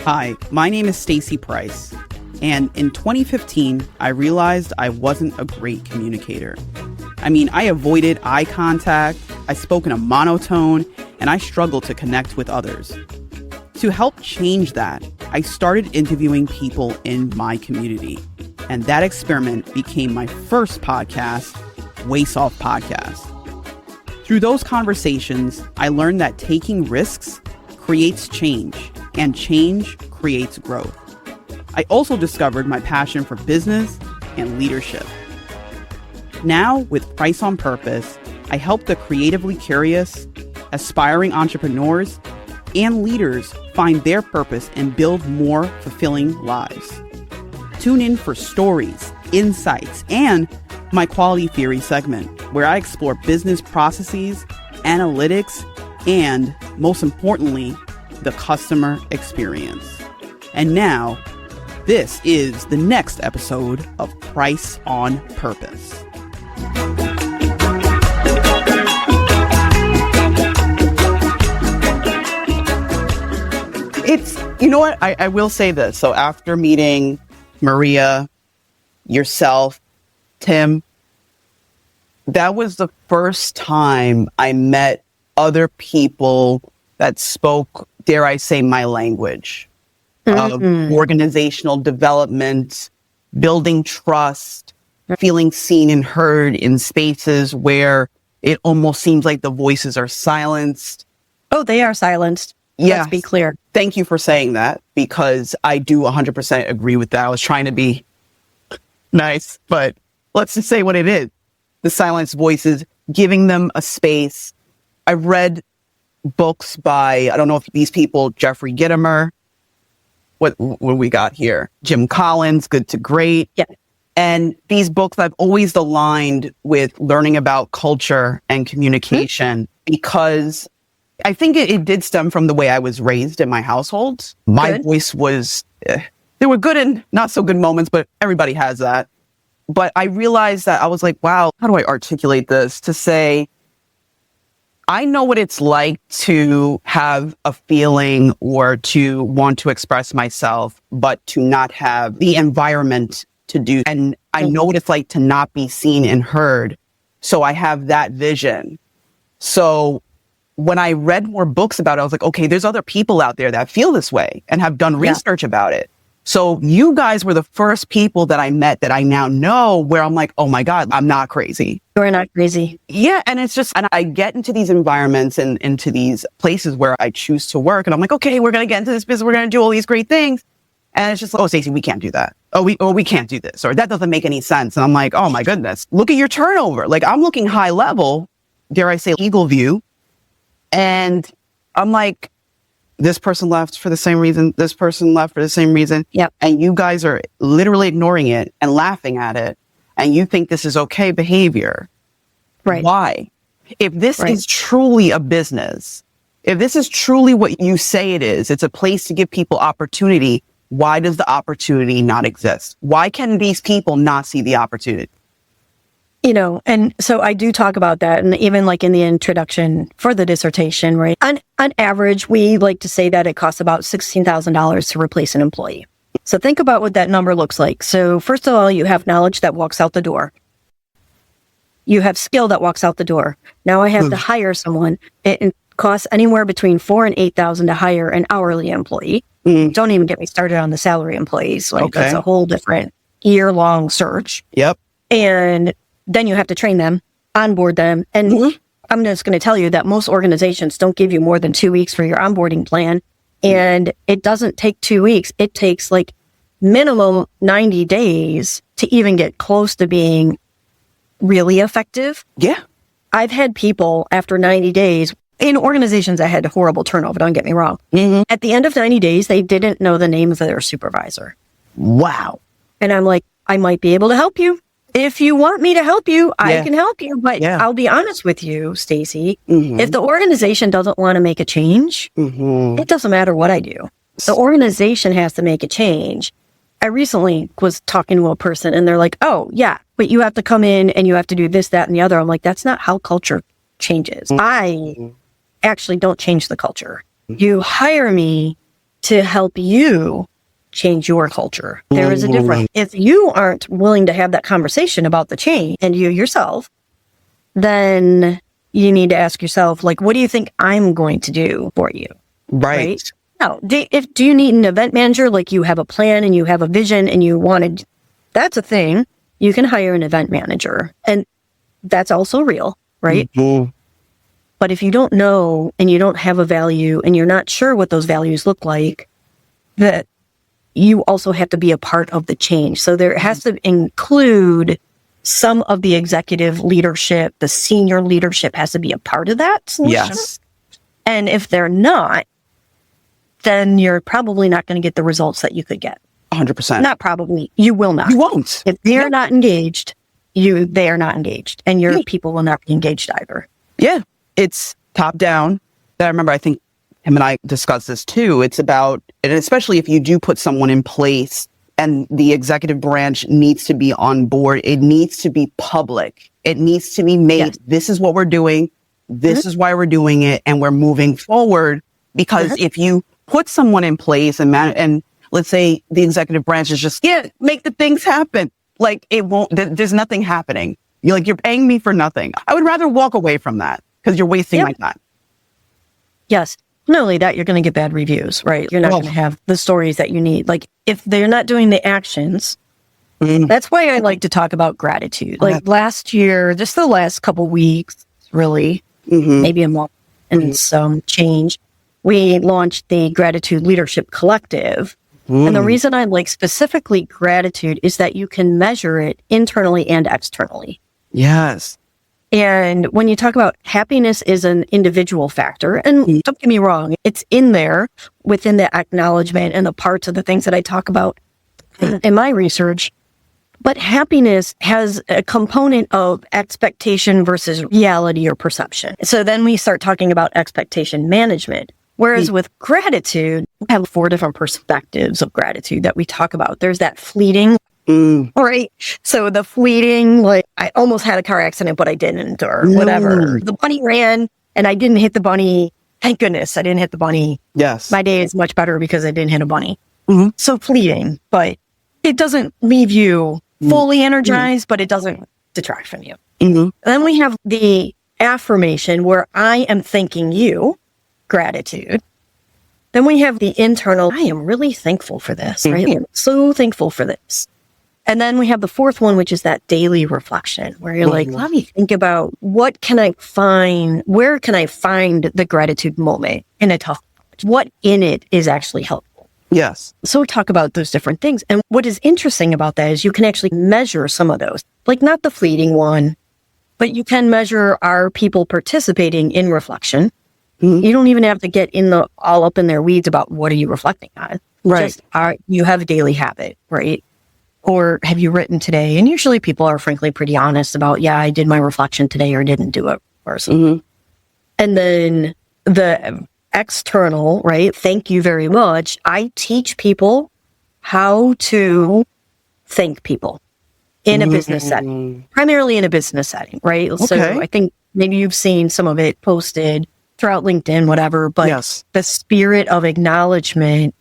Hi, my name is Stacy Price, and in 2015, I realized I wasn't a great communicator. I avoided eye contact, I spoke in a monotone, and I struggled to connect with others. To help change that, I started interviewing people in my community, and that experiment became my first podcast, Waste Off Podcast. Through those conversations, I learned that taking risks creates change, and change creates growth. I also discovered my passion for business and leadership. Now, with Price on Purpose, I help the creatively curious, aspiring entrepreneurs, and leaders find their purpose and build more fulfilling lives. Tune in for stories, insights, and my Quality Theory segment, where I explore business processes, analytics, and, most importantly, the customer experience. And now, this is the next episode of Price on Purpose. I will say this. So after meeting Maria, yourself, Tim, that was the first time I met other people that spoke, dare I say, my language of organizational development, building trust, feeling seen and heard in spaces where it almost seems like the voices are silenced. Oh, they are silenced. Yeah. Let's be clear. Thank you for saying that, because I do 100% agree with that. I was trying to be nice, but let's just say what it is. The silenced voices, giving them a space. I've read books by, I don't know if these people, Jeffrey Gitomer, what we got here? Jim Collins, Good to Great. Yeah. And these books I've always aligned with learning about culture and communication because I think it did stem from the way I was raised in my household. My voice was, there were good and not so good moments, but everybody has that. But I realized that I was like, wow, how do I articulate this to say, I know what it's like to have a feeling or to want to express myself, but to not have the environment to do. And I know what it's like to not be seen and heard. So I have that vision. So when I read more books about it, I was like, okay, there's other people out there that feel this way and have done research about it. So you guys were the first people that I met that I now know where I'm like, oh my God, I'm not crazy. You're not crazy. Yeah. And it's just, and I get into these environments and into these places where I choose to work. And I'm like, okay, we're going to get into this business. We're going to do all these great things. And it's just like, oh, Stacey, we can't do that. We can't do this. Or that doesn't make any sense. And I'm like, oh my goodness, look at your turnover. Like I'm looking high level, dare I say, eagle view. And I'm like, this person left for the same reason. This person left for the same reason. Yep. And you guys are literally ignoring it and laughing at it. And you think this is okay behavior. Right. Why? If this is truly a business, if this is truly what you say it is, it's a place to give people opportunity. Why does the opportunity not exist? Why can these people not see the opportunity? And so I do talk about that. And even like in the introduction for the dissertation, right? On average, we like to say that it costs about $16,000 to replace an employee. So think about what that number looks like. So first of all, you have knowledge that walks out the door. You have skill that walks out the door. Now I have to hire someone. It costs anywhere between $4,000 and $8,000 to hire an hourly employee. Don't even get me started on the salary employees. That's a whole different year-long search. Yep. And then you have to train them, onboard them. And I'm just going to tell you that most organizations don't give you more than 2 weeks for your onboarding plan. And it doesn't take 2 weeks. It takes like minimum 90 days to even get close to being really effective. Yeah. I've had people after 90 days in organizations that had horrible turnover, don't get me wrong. At the end of 90 days, they didn't know the name of their supervisor. Wow. And I'm like, I might be able to help you. If you want me to help you, I can help you. But I'll be honest with you, Stacy. If the organization doesn't want to make a change, it doesn't matter what I do. The organization has to make a change. I recently was talking to a person and they're like, oh, yeah, but you have to come in and you have to do this, that, and the other. I'm like, that's not how culture changes. I actually don't change the culture. You hire me to help you change your culture. There is a difference. If you aren't willing to have that conversation about the change and you yourself, then you need to ask yourself, like, what do you think I'm going to do for you? Right. Now, do you need an event manager? Like, you have a plan and you have a vision and you wanted, that's a thing. You can hire an event manager, and that's also real, right? Mm-hmm. But if you don't know and you don't have a value and you're not sure what those values look like, that you also have to be a part of the change. So there has to include some of the executive leadership, the senior leadership has to be a part of that solution. Yes. And if they're not, then you're probably not going to get the results that you could get. 100%. Not probably. You will not. You won't. If they're not engaged, they are not engaged. And your people will not be engaged either. Yeah. It's top down. I remember, I think him and I discussed this too. It's about, and especially if you do put someone in place and the executive branch needs to be on board, it needs to be public. It needs to be made. Yes. This is what we're doing. This is why we're doing it. And we're moving forward. Because if you put someone in place and let's say the executive branch is just, make the things happen. Like, it won't, there's nothing happening. You're paying me for nothing. I would rather walk away from that because you're wasting my time. Yes. Not only that, you're going to get bad reviews, right? You're not going to have the stories that you need. Like, if they're not doing the actions, that's why I like to talk about gratitude. Like last year, just the last couple weeks, really, maybe a month and some change, we launched the Gratitude Leadership Collective. And the reason I like specifically gratitude is that you can measure it internally and externally. Yes. And when you talk about happiness is an individual factor, and don't get me wrong, it's in there within the acknowledgement and the parts of the things that I talk about in my research. But happiness has a component of expectation versus reality or perception. So then we start talking about expectation management. Whereas with gratitude, we have 4 different perspectives of gratitude that we talk about. There's that fleeting. Right. So the fleeting, like, I almost had a car accident, but I didn't, or whatever. The bunny ran and I didn't hit the bunny. Thank goodness I didn't hit the bunny. Yes. My day is much better because I didn't hit a bunny. So fleeting, but it doesn't leave you fully energized, but it doesn't detract from you. Then we have the affirmation where I am thanking you, gratitude. Then we have the internal, I am really thankful for this, right? I am so thankful for this. And then we have the 4th one, which is that daily reflection, where you're like, let me think about where can I find the gratitude moment in a tough moment? What in it is actually helpful? Yes. So we talk about those different things. And what is interesting about that is you can actually measure some of those, like not the fleeting one, but you can measure, are people participating in reflection? You don't even have to get all up in their weeds about what are you reflecting on. Right. Just you have a daily habit, right? Or have you written today? And usually people are frankly pretty honest about, I did my reflection today or didn't do it. And then the external, right? Thank you very much. I teach people how to thank people in a business setting, primarily in a business setting, right? Okay. So I think maybe you've seen some of it posted throughout LinkedIn, whatever, but the spirit of acknowledgement,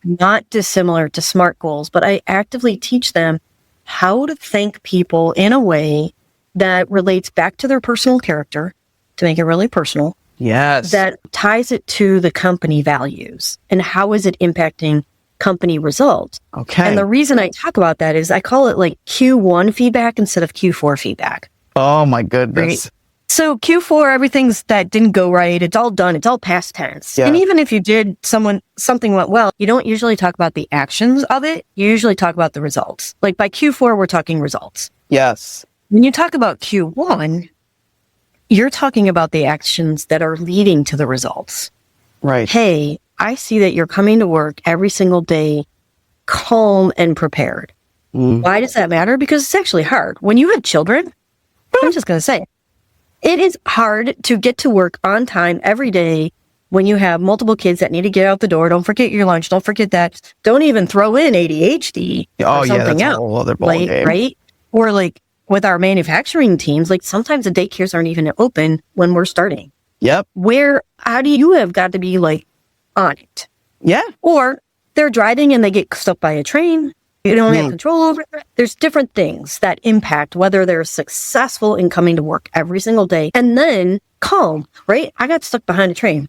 not dissimilar to SMART goals, but I actively teach them how to thank people in a way that relates back to their personal character, to make it really personal. That ties it to the company values and how is it impacting company results. And the reason I talk about that is I call it like Q1 feedback instead of Q4 feedback. Oh my goodness. Right? So Q4, everything's that didn't go right. It's all done. It's all past tense. And even if you did something went well, you don't usually talk about the actions of it. You usually talk about the results. Like by Q4, we're talking results. Yes. When you talk about Q1, you're talking about the actions that are leading to the results. Right. Hey, I see that you're coming to work every single day, calm and prepared. Why does that matter? Because it's actually hard. When you have children, I'm just going to say, it is hard to get to work on time every day when you have multiple kids that need to get out the door. Don't forget your lunch. Don't forget that. Don't even throw in ADHD or something else. A whole other ball game. Right? Or like with our manufacturing teams, like sometimes the daycares aren't even open when we're starting. Yep. How do you have got to be like on it? Yeah. Or they're driving and they get stuck by a train. You don't have control over it. There's different things that impact whether they're successful in coming to work every single day. And then calm, right? I got stuck behind a train.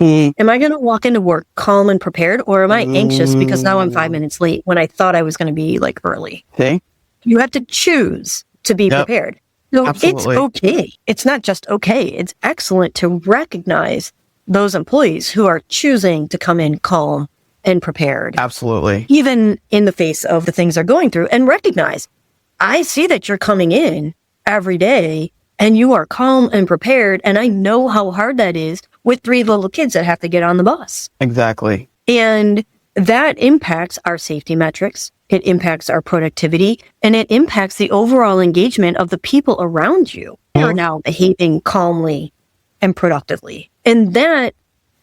Am I going to walk into work calm and prepared, or am I anxious because now I'm 5 minutes late when I thought I was going to be like early? Okay. You have to choose to be prepared. So Absolutely. It's okay. It's not just okay. It's excellent to recognize those employees who are choosing to come in calm and prepared. Absolutely. Even in the face of the things they're going through, and recognize, I see that you're coming in every day and you are calm and prepared. And I know how hard that is with 3 little kids that have to get on the bus. Exactly. And that impacts our safety metrics. It impacts our productivity, and it impacts the overall engagement of the people around you. They're now behaving calmly and productively. And that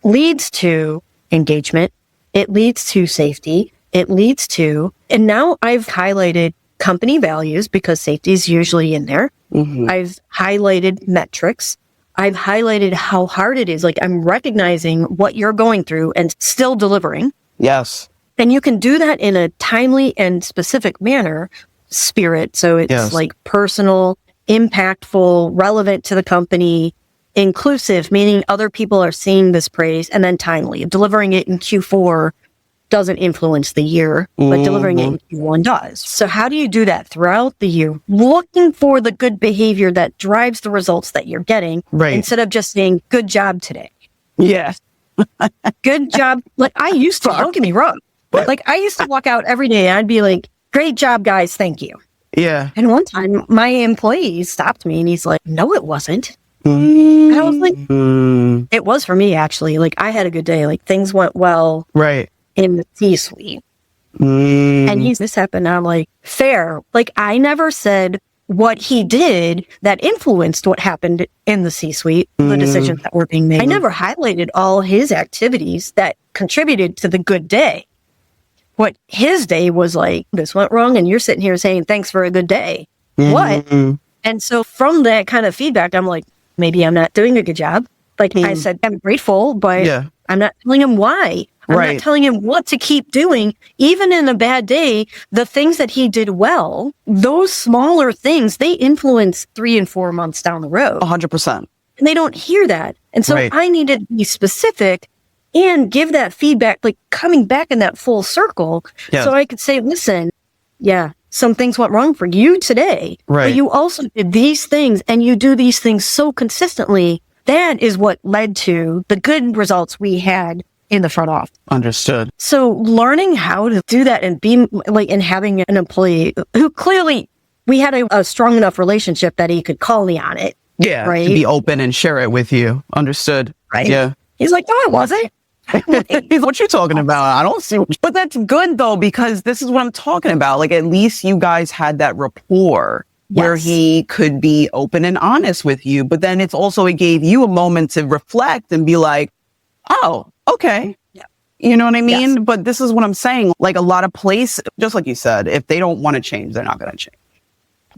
leads to engagement. It leads to safety. It leads to, and now I've highlighted company values because safety is usually in there. I've highlighted metrics. I've highlighted how hard it is. Like, I'm recognizing what you're going through and still delivering. Yes. And you can do that in a timely and specific manner, spirit. So it's like personal, impactful, relevant to the company, inclusive, meaning other people are seeing this praise, and then timely. Delivering it in Q4 doesn't influence the year, but delivering it in Q1 does. So how do you do that throughout the year? Looking for the good behavior that drives the results that you're getting, instead of just saying, good job today. Yes. Good job. Like I used to, don't get me wrong. Like I used to walk out every day and I'd be like, great job, guys. Thank you. Yeah. And one time my employee stopped me and he's like, no, it wasn't. And I was like, it was for me, actually. Like I had a good day. Like things went well. Right. In the C-suite. And this happened. And I'm like, fair. Like I never said what he did that influenced what happened in the C-suite, the decisions that were being made. I never highlighted all his activities that contributed to the good day. What his day was like, this went wrong, and you're sitting here saying, thanks for a good day. What? And so from that kind of feedback, I'm like, maybe I'm not doing a good job. Like I said, I'm grateful, but I'm not telling him why. I'm not telling him what to keep doing. Even in a bad day, the things that he did well, those smaller things, they influence 3 and 4 months down the road. 100%. And they don't hear that. And so I needed to be specific and give that feedback, like coming back in that full circle. So I could say, listen, some things went wrong for you today. But you also did these things, and you do these things so consistently. That is what led to the good results we had in the front office. Understood. So learning how to do that and be like, and having an employee who clearly we had a strong enough relationship that he could call me on it. Yeah. Right. To be open and share it with you. Understood. Right. Yeah. He's like, no, I wasn't. What you talking about? I don't see but that's good though, because this is what I'm talking about. Like at least you guys had that rapport where he could be open and honest with you. But then it gave you a moment to reflect and be like, oh, okay. Yeah. You know what I mean? Yes. But this is what I'm saying. Like a lot of places, just like you said, if they don't want to change, they're not going to change.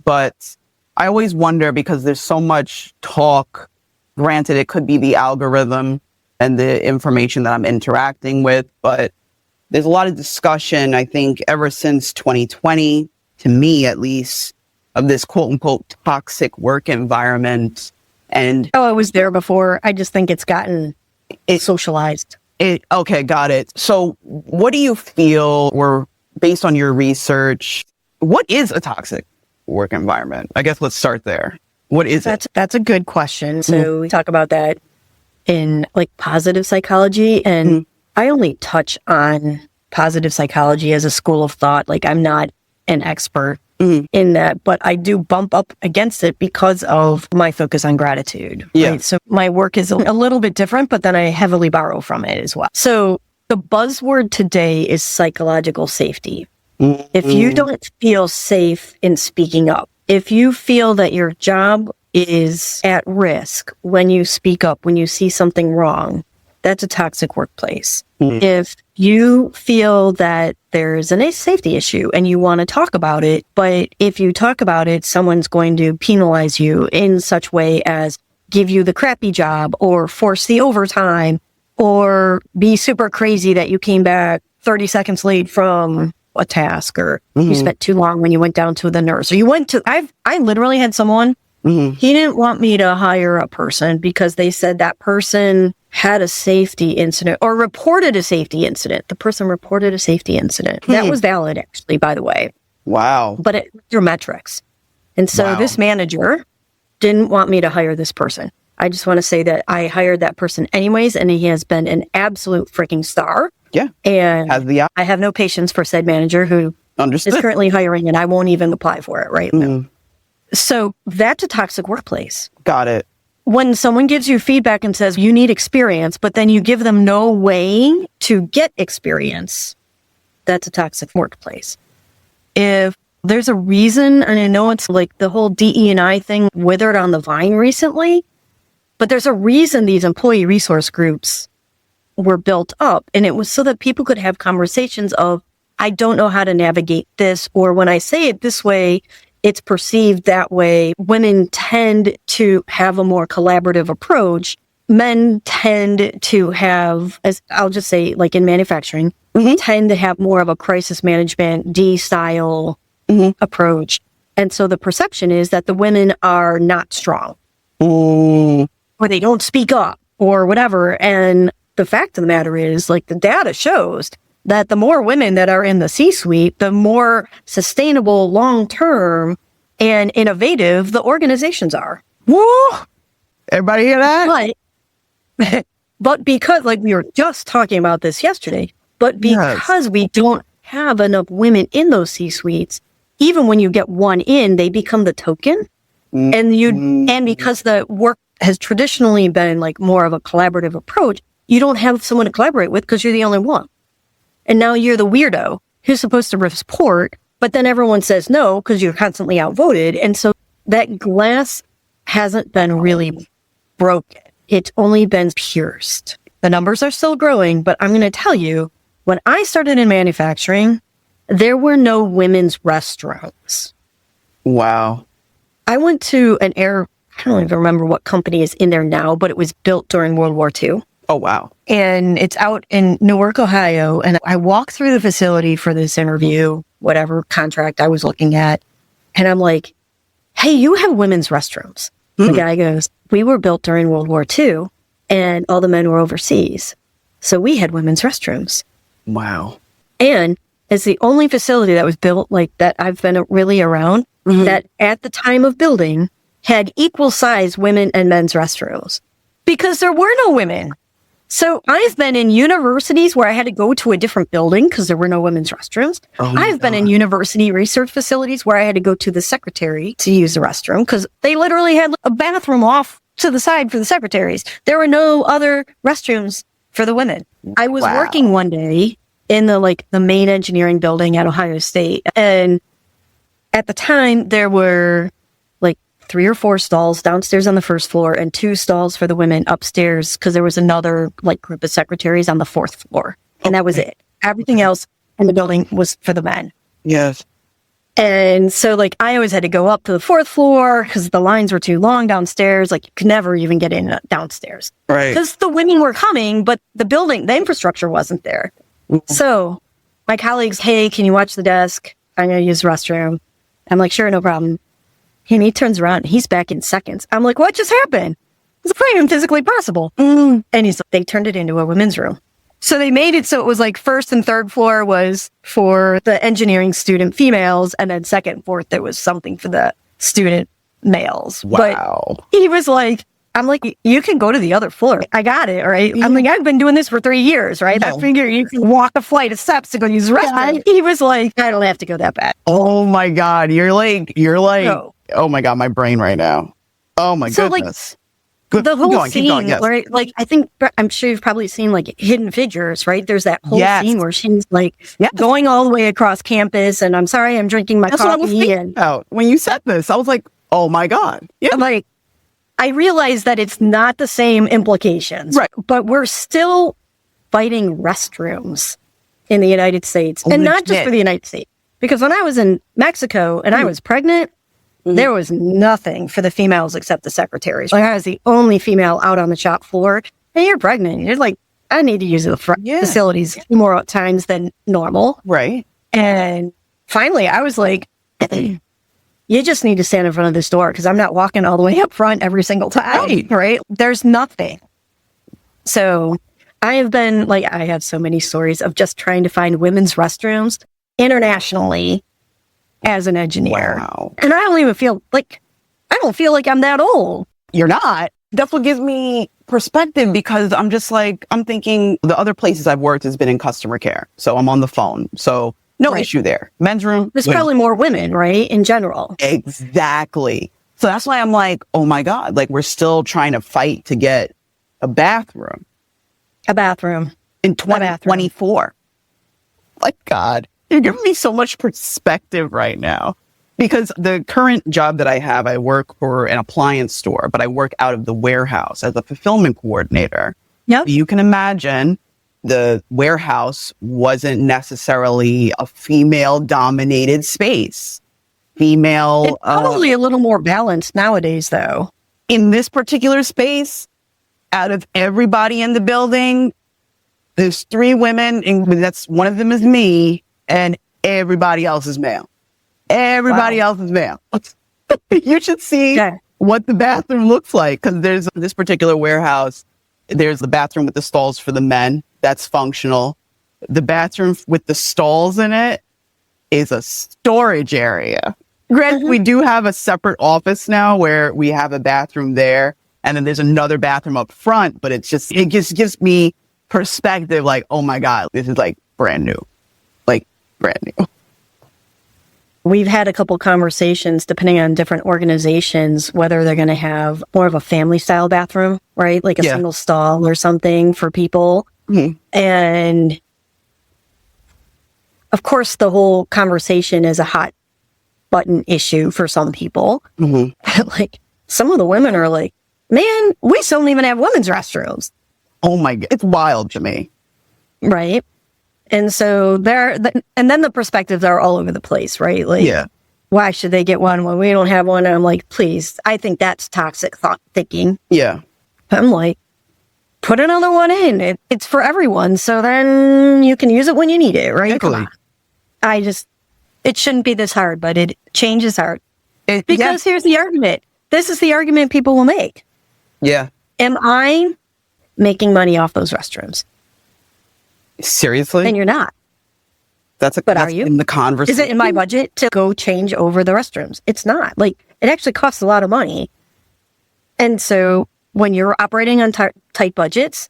But I always wonder because there's so much talk. Granted, it could be the algorithm and the information that I'm interacting with, but there's a lot of discussion, I think, ever since 2020, to me at least, of this quote unquote toxic work environment. And it was there before. I just think it's gotten socialized. Okay, got it. So what do you feel, or based on your research, what is a toxic work environment? I guess let's start there. What is it? That's a good question. So we talk about that in like positive psychology, and I only touch on positive psychology as a school of thought. Like I'm not an expert in that, but I do bump up against it because of my focus on gratitude. Yeah. Right? So my work is a little bit different, but then I heavily borrow from it as well. So the buzzword today is psychological safety. If you don't feel safe in speaking up, if you feel that your job is at risk when you speak up, when you see something wrong, that's a toxic workplace. If you feel that there's a safety issue and you want to talk about it, but if you talk about it, someone's going to penalize you in such way as give you the crappy job or force the overtime, or be super crazy that you came back 30 seconds late from a task, or you spent too long when you went down to the nurse, or you went to, I literally had someone, he didn't want me to hire a person because they said that person had a safety incident or reported a safety incident. The person reported a safety incident. That was valid, actually, by the way. Wow. But it through metrics. And so this manager didn't want me to hire this person. I just want to say that I hired that person anyways, and he has been an absolute freaking star. Yeah. And I have no patience for said manager who is currently hiring, and I won't even apply for it right now. So that's a toxic workplace. Got it. When someone gives you feedback and says you need experience, but then you give them no way to get experience, that's a toxic workplace. If there's a reason, and I know it's like the whole DE&I thing withered on the vine recently, but there's a reason these employee resource groups were built up. And it was so that people could have conversations of, I don't know how to navigate this, or when I say it this way, it's perceived that way. Women tend to have a more collaborative approach. Men tend to have, as I'll just say, like in manufacturing, tend to have more of a crisis management, D-style approach. And so the perception is that the women are not strong, or they don't speak up, or whatever. And the fact of the matter is, like, the data shows that the more women that are in the C-suite, the more sustainable, long-term, and innovative the organizations are. Woo! Everybody hear that? But because, like, we were just talking about this yesterday, but because we don't have enough women in those C-suites, even when you get one in, they become the token. And because the work has traditionally been like more of a collaborative approach, you don't have someone to collaborate with because you're the only one. And now you're the weirdo who's supposed to report, but then everyone says no because you're constantly outvoted. And so that glass hasn't been really broken. It's only been pierced. The numbers are still growing, but I'm going to tell you, when I started in manufacturing, there were no women's restrooms. Wow. I went to I don't even remember what company is in there now, but it was built during World War II. Oh, wow. And it's out in Newark, Ohio. And I walked through the facility for this interview, whatever contract I was looking at. And I'm like, hey, you have women's restrooms. The guy goes, we were built during World War II and all the men were overseas. So we had women's restrooms. Wow. And it's the only facility that was built like that I've been really around that at the time of building had equal size women and men's restrooms because there were no women. So I've been in universities where I had to go to a different building because there were no women's restrooms. I've been in university research facilities where I had to go to the secretary to use the restroom because they literally had a bathroom off to the side for the secretaries. There were no other restrooms for the women. I was working one day in the main engineering building at Ohio State. And at the time there were 3 or 4 stalls downstairs on the first floor and 2 stalls for the women upstairs because there was another group of secretaries on the 4th floor. And that was it. Everything else in the building was for the men. Yes. And so I always had to go up to the 4th floor because the lines were too long downstairs. You could never even get in downstairs. Right. Because the women were coming, but the infrastructure wasn't there. So my colleagues, hey, can you watch the desk? I'm going to use the restroom. I'm like, sure, no problem. And he turns around and he's back in seconds. I'm like, what just happened? It's not even physically possible. And he's like, they turned it into a women's room. So they made it so it was 1st and 3rd floor was for the engineering student females. And then 2nd and 4th, there was something for the student males. Wow. But he was like, I'm like, you can go to the other floor. I got it, right? I'm like, I've been doing this for 3 years, right? I figure you can walk a flight of steps to go use the restroom. He was like, I don't have to go that bad. Oh my God. You're like, no. Oh my God, my brain right now. Oh my goodness. The whole scene, yes. Right? I'm sure you've probably seen Hidden Figures, right? There's that whole scene where she's going all the way across campus and I'm sorry, I'm drinking my coffee. What I was thinking about when you said this. I was like, oh my God. Yeah. I realize that it's not the same implications, right? But we're still fighting restrooms in the United States and not just for the United States. Because when I was in Mexico and I was pregnant, there was nothing for the females except the secretaries. I was the only female out on the shop floor. And you're pregnant. You're I need to use the facilities more times than normal. Right. And finally, I was like, you just need to stand in front of this door because I'm not walking all the way up front every single time. Right. There's nothing. So I have been like, I have so many stories of just trying to find women's restrooms internationally as an engineer. Wow. And I don't even feel like, I don't feel like I'm that old. You're not. That's what gives me perspective, because I'm just like, I'm thinking the other places I've worked has been in customer care. So I'm on the phone. So no issue there. Men's room. There's probably more women, right? In general. Exactly. So that's why I'm like, oh my God, like we're still trying to fight to get a bathroom. A bathroom. In 2024. My God, you're giving me so much perspective right now. Because the current job that I have, I work for an appliance store, but I work out of the warehouse as a fulfillment coordinator. Yep. You can imagine the warehouse wasn't necessarily a female-dominated space. It's probably a little more balanced nowadays, though. In this particular space, out of everybody in the building, there's 3 women, and that's one of them is me, and everybody else is male. Everybody else is male. You should see what the bathroom looks like, because there's this particular warehouse. There's the bathroom with the stalls for the men. That's functional. The bathroom with the stalls in it is a storage area. Granted, we do have a separate office now where we have a bathroom there. And then there's another bathroom up front, but it just gives me perspective. Like, oh my God, this is like brand new. Like brand new. We've had a couple conversations depending on different organizations, whether they're going to have more of a family style bathroom, right? Like a single stall or something for people. Mm-hmm. And of course, the whole conversation is a hot button issue for some people. Mm-hmm. Like some of the women are like, man, we still don't even have women's restrooms. Oh my God. It's wild to me. Right. And so and then the perspectives are all over the place, right? Like, why should they get one when we don't have one? And I'm like, please, I think that's toxic thinking. Yeah. I'm like, put another one in. It's for everyone. So then you can use it when you need it, right? Exactly. Come on. It shouldn't be this hard, but change is hard. Because here's the argument. This is the argument people will make. Yeah. Am I making money off those restrooms? Seriously? And you're not. But are you? In the conversation. Is it in my budget to go change over the restrooms? It's not. Like, it actually costs a lot of money. And so when you're operating on tight budgets,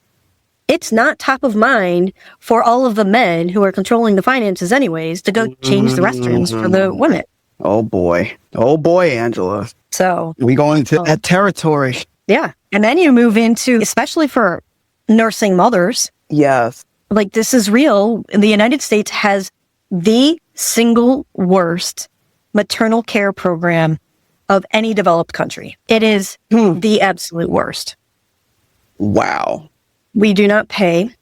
it's not top of mind for all of the men who are controlling the finances anyways to go change the restrooms for the women. Oh boy. Oh boy, Angela. So we go into that territory. Yeah. And then you move into, especially for nursing mothers. Yes. Like, this is real. The United States has the single worst maternal care program of any developed country. It is the absolute worst. Wow. We do not pay.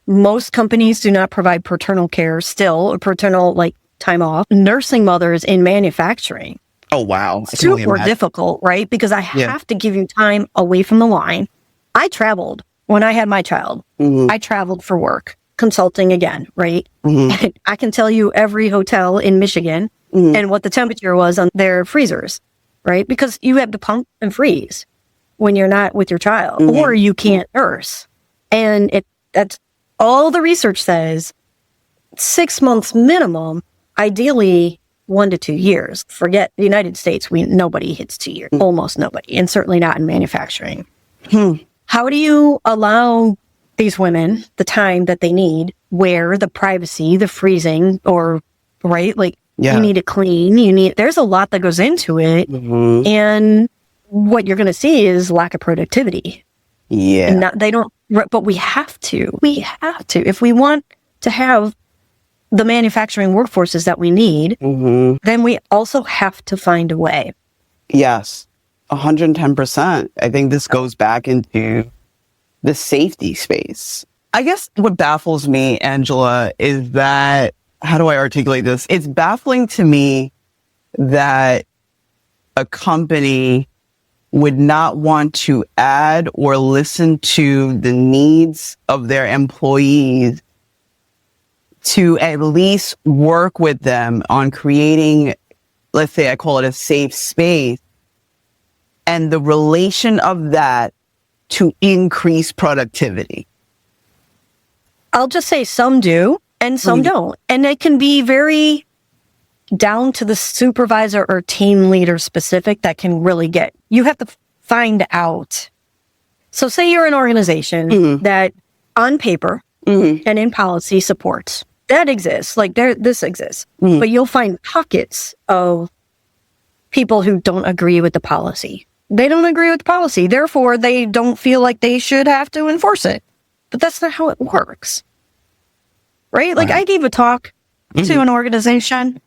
Most companies do not provide paternal care still, or paternal time off. Nursing mothers in manufacturing. Oh, wow. Super difficult, right? Because I have to give you time away from the line. I traveled when I had my child. Mm-hmm. I traveled for work, consulting again, right? Mm-hmm. And I can tell you every hotel in Michigan and what the temperature was on their freezers, right? Because you have to pump and freeze when you're not with your child, or you can't nurse. And that's all the research says. 6 months minimum, ideally 1 to 2 years. Forget the United States. Nobody hits 2 years, almost nobody, and certainly not in manufacturing. How do you allow these women the time that they need, where the privacy, the freezing, or right? You need to clean, there's a lot that goes into it. Mm-hmm. And what you're going to see is lack of productivity. Yeah. And but we have to, if we want to have the manufacturing workforces that we need, then we also have to find a way. Yes. 110%. I think this goes back into the safety space. I guess what baffles me, Angela, is that, how do I articulate this? It's baffling to me that a company would not want to add or listen to the needs of their employees to at least work with them on creating, let's say I call it a safe space, and the relation of that to increase productivity? I'll just say some do and some don't. And it can be very down to the supervisor or team leader specific that can really get, you have to find out. So say you're an organization that on paper and in policy supports. That exists, like this exists. But you'll find pockets of people who don't agree with the policy. They don't agree with the policy. Therefore, they don't feel like they should have to enforce it. But that's not how it works. Right? Like I gave a talk to an organization.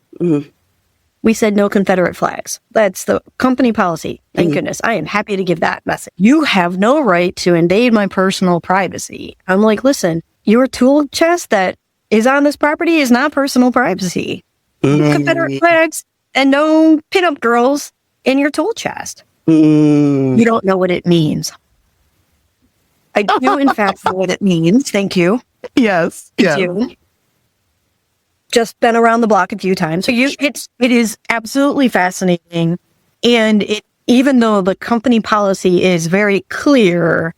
We said no Confederate flags. That's the company policy. Thank goodness. I am happy to give that message. You have no right to invade my personal privacy. I'm like, listen, your tool chest that is on this property is not personal privacy. Confederate flags and no pinup girls in your tool chest. You don't know what it means. I do, in fact, know what it means. Thank you. Yes. Thank you. Just been around the block a few times. So it is absolutely fascinating. And even though the company policy is very clear,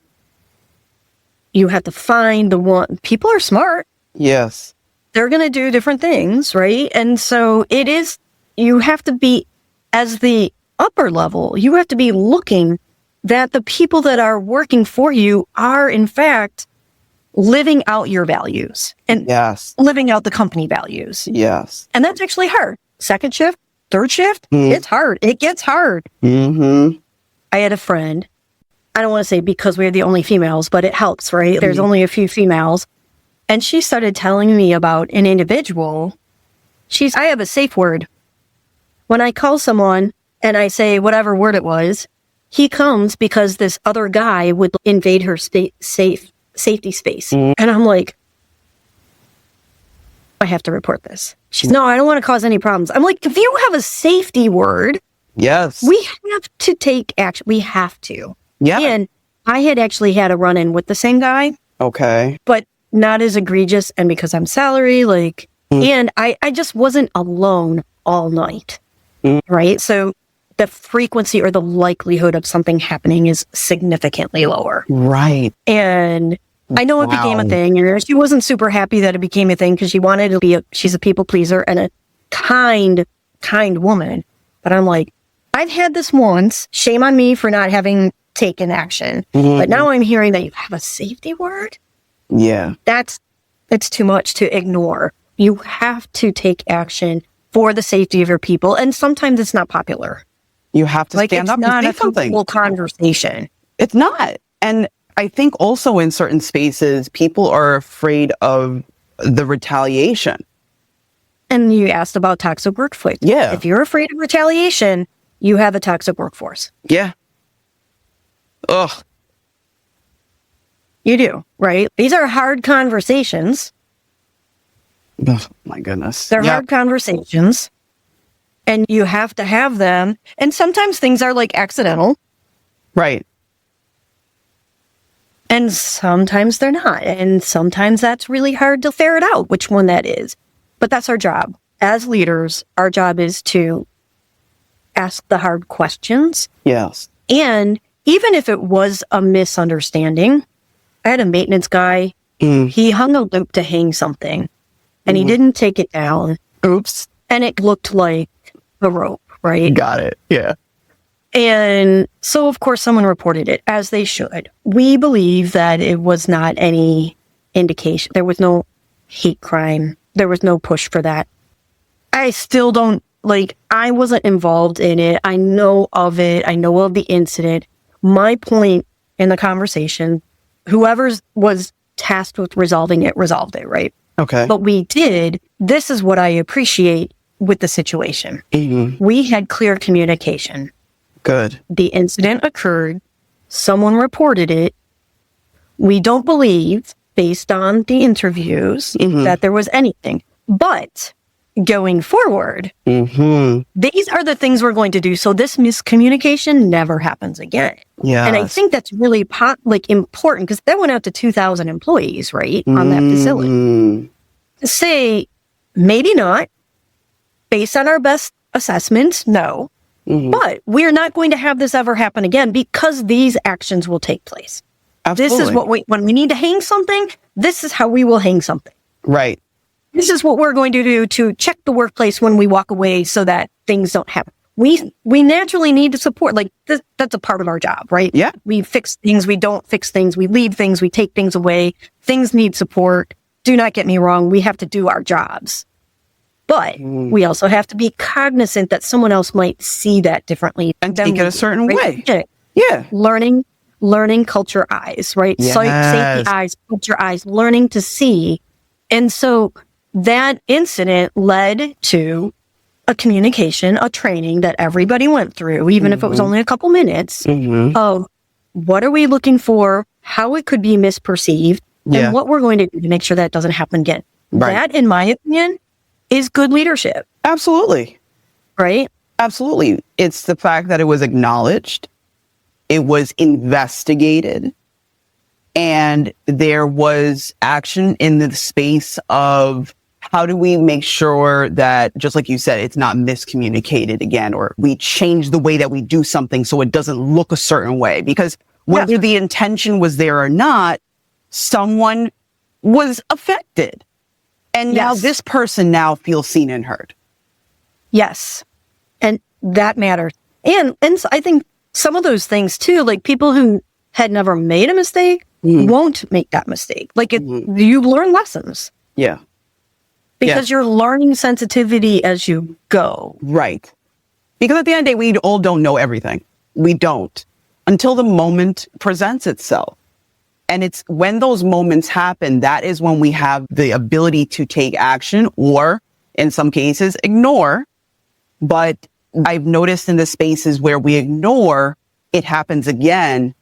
you have to find the one. People are smart. Yes. They're going to do different things, right? And so you have to be, as the upper level, you have to be looking that the people that are working for you are, in fact, living out your values and living out the company values. Yes. And that's actually hard. Second shift, third shift, it's hard. It gets hard. I had a friend, I don't want to say because we're the only females, but it helps, right? There's only a few females. And she started telling me about an individual. I have a safe word. When I call someone and I say whatever word it was, he comes because this other guy would invade her safety space. And I'm like, I have to report this. She's, no, I don't want to cause any problems. I'm like, if you have a safety word, yes, we have to take action. We have to. Yeah. And I had actually had a run-in with the same guy. Okay. But not as egregious. And because I'm salary, and I just wasn't alone all night. Right. So the frequency or the likelihood of something happening is significantly lower. Right. And I know it became a thing. And she wasn't super happy that it became a thing because she wanted to be she's a people pleaser and a kind woman. But I'm like, I've had this once. Shame on me for not having taken action. But now I'm hearing that you have a safety word. Yeah. It's too much to ignore. You have to take action for the safety of your people. And sometimes it's not popular. You have to stand up and say something. It's not a full conversation. It's not. And I think also in certain spaces, people are afraid of the retaliation. And you asked about toxic workplace. Yeah. If you're afraid of retaliation, you have a toxic workforce. Yeah. Ugh. You do, right? These are hard conversations. Oh, my goodness. They're hard conversations. And you have to have them. And sometimes things are accidental. Right. And sometimes they're not. And sometimes that's really hard to ferret out which one that is. But that's our job. As leaders, our job is to ask the hard questions. Yes. And even if it was a misunderstanding, I had a maintenance guy. He hung a loop to hang something. And he didn't take it down. Oops. And it looked like a rope, right? Got it. Yeah. And so, of course, someone reported it, as they should. We believe that it was not any indication. There was no hate crime. There was no push for that. I still don't, I wasn't involved in it. I know of it. I know of the incident. My point in the conversation, whoever was tasked with resolving it, resolved it, right? Okay. But this is what I appreciate with the situation. We had clear communication. Good. The incident occurred. Someone reported it. We don't believe, based on the interviews, that there was anything. But going forward, Mm-hmm. these are the things we're going to do. So this miscommunication never happens again. Yeah. And I think that's really important because that went out to 2,000 employees, right, on that facility. To say, maybe not, based on our best assessments, no. But we're not going to have this ever happen again because these actions will take place. Absolutely. This is what when we need to hang something, this is how we will hang something. Right. This is what we're going to do to check the workplace when we walk away so that things don't happen. We naturally need to support, like that's a part of our job, right? Yeah. We fix things, we don't fix things, we leave things, we take things away. Things need support. Do not get me wrong, we have to do our jobs. But we also have to be cognizant that someone else might see that differently. And take it a certain way. Yeah. Learning culture eyes, right? Yes. Safety eyes, culture eyes, learning to see. And so that incident led to a communication, a training that everybody went through, even if it was only a couple minutes, of what are we looking for, how it could be misperceived, and what we're going to do to make sure that doesn't happen again. Right. That, in my opinion, is good leadership. Absolutely. Right? Absolutely. It's the fact that it was acknowledged, it was investigated, and there was action in the space of how do we make sure that, just like you said, it's not miscommunicated again, or we change the way that we do something so it doesn't look a certain way. Because whether the intention was there or not, someone was affected. And now this person now feels seen and heard. Yes. And that matters. And so I think some of those things too, like people who had never made a mistake won't make that mistake. Like you learn lessons. Yeah. Because you're learning sensitivity as you go. Right. Because at the end of the day, we all don't know everything. We don't. Until the moment presents itself. And it's when those moments happen, that is when we have the ability to take action or, in some cases, ignore. But I've noticed in the spaces where we ignore, it happens again.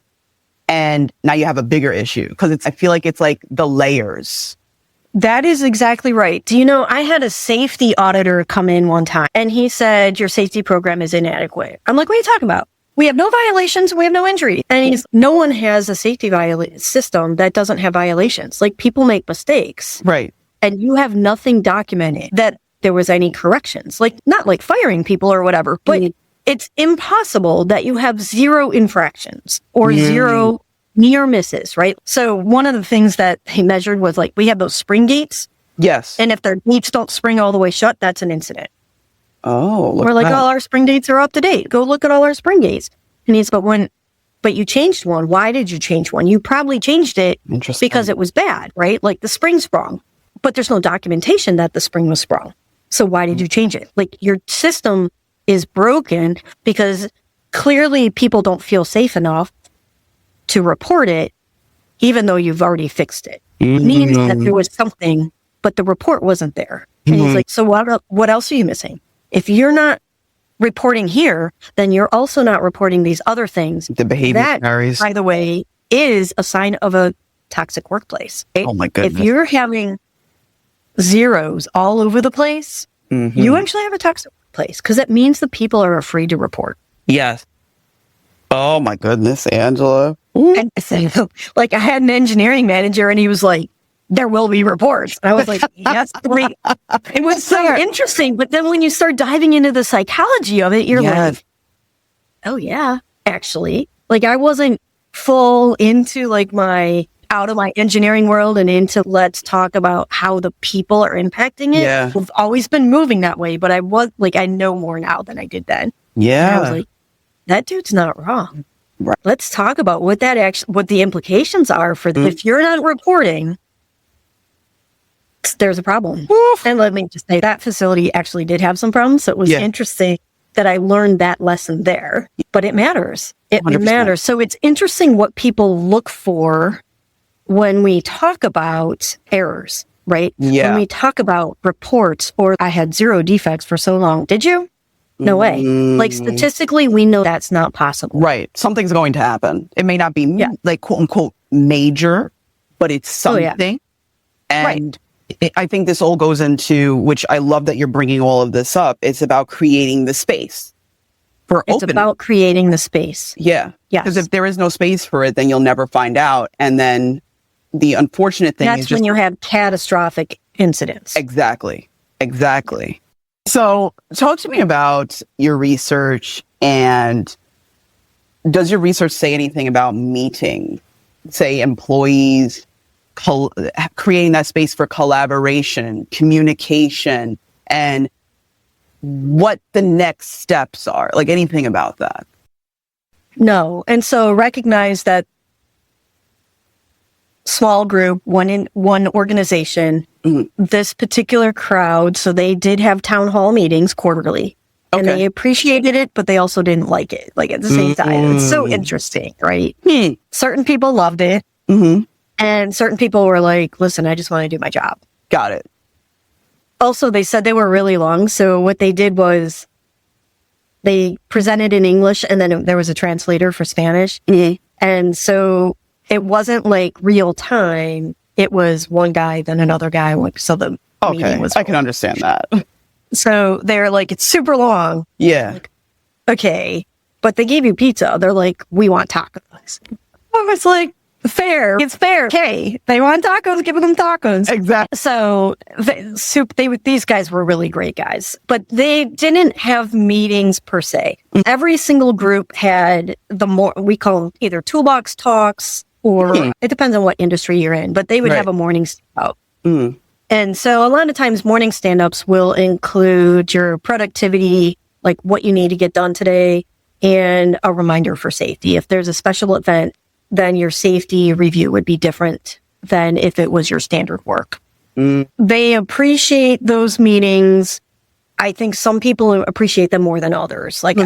And now you have a bigger issue because I feel like it's like the layers. That is exactly right. Do you know, I had a safety auditor come in one time and he said, your safety program is inadequate. I'm like, what are you talking about? We have no violations. We have no injury. And no one has a safety system that doesn't have violations. Like people make mistakes. Right. And you have nothing documented that there was any corrections, like not like firing people or whatever, but it's impossible that you have zero infractions or zero near misses, right? So one of the things that he measured was like, we have those spring gates. Yes. And if their gates don't spring all the way shut, that's an incident. Oh, we're like, all our spring gates are up to date. Go look at all our spring gates. And he's, but you changed one. Why did you change one? You probably changed it because it was bad, right? Like the spring's sprung, but there's no documentation that the spring was sprung. So why did you change it? Like your system is broken because clearly people don't feel safe enough to report it, even though you've already fixed it. It means that there was something, but the report wasn't there. And he's like, so what else are you missing? If you're not reporting here, then you're also not reporting these other things. The behavior varies. By the way, is a sign of a toxic workplace. Right? Oh my goodness. If you're having zeros all over the place, you actually have a toxic workplace because it means the people are afraid to report. Yes. Oh my goodness, Angela. And so, like I had an engineering manager and he was like, there will be reports. And I was like, yes, great. It was so interesting. But then when you start diving into the psychology of it, you're like, oh yeah, actually. Like I wasn't full into like out of my engineering world and into let's talk about how the people are impacting it. Yeah. We've always been moving that way, but I know more now than I did then. Yeah. And I was like, that dude's not wrong. Right. Let's talk about what the implications are for if you're not reporting, there's a problem. Oof. And let me just say that facility actually did have some problems. So it was interesting that I learned that lesson there, but it matters. It 100%. Matters. So it's interesting what people look for when we talk about errors, right? Yeah. When we talk about reports or I had 0 defects for so long. Did you? No way. Like statistically, we know that's not possible. Right. Something's going to happen. It may not be like quote unquote major, but it's something. And I think this all goes into, which I love that you're bringing all of this up. It's about creating the space for It's about creating the space. Yeah. Yes. Because if there is no space for it, then you'll never find out. And then the unfortunate thing That's is just when you have catastrophic incidents. Exactly. So talk to me about your research, and does your research say anything about meeting, say, employees, creating that space for collaboration, communication, and what the next steps are? Like anything about that? No. And so recognize that small group, one organization, this particular crowd. So they did have town hall meetings quarterly, and they appreciated it, but they also didn't like it. Like at the same time, it's so interesting, right? Certain people loved it, and certain people were like, "Listen, I just want to do my job." Got it. Also, they said they were really long. So what they did was they presented in English, and then there was a translator for Spanish, and so it wasn't like real time. It was one guy, then another guy. So the meeting was. I can understand that. So they're like, it's super long. Yeah. Like, okay. But they gave you pizza. They're like, we want tacos. I was like, fair. It's fair. Okay. They want tacos, give them tacos. Exactly. So these guys were really great guys, but they didn't have meetings per se. Every single group had we call them either toolbox talks, or it depends on what industry you're in, but they would have a morning stand-up. And so a lot of times morning stand-ups will include your productivity, like what you need to get done today, and a reminder for safety. If there's a special event, then your safety review would be different than if it was your standard work. They appreciate those meetings. I think some people appreciate them more than others. Like,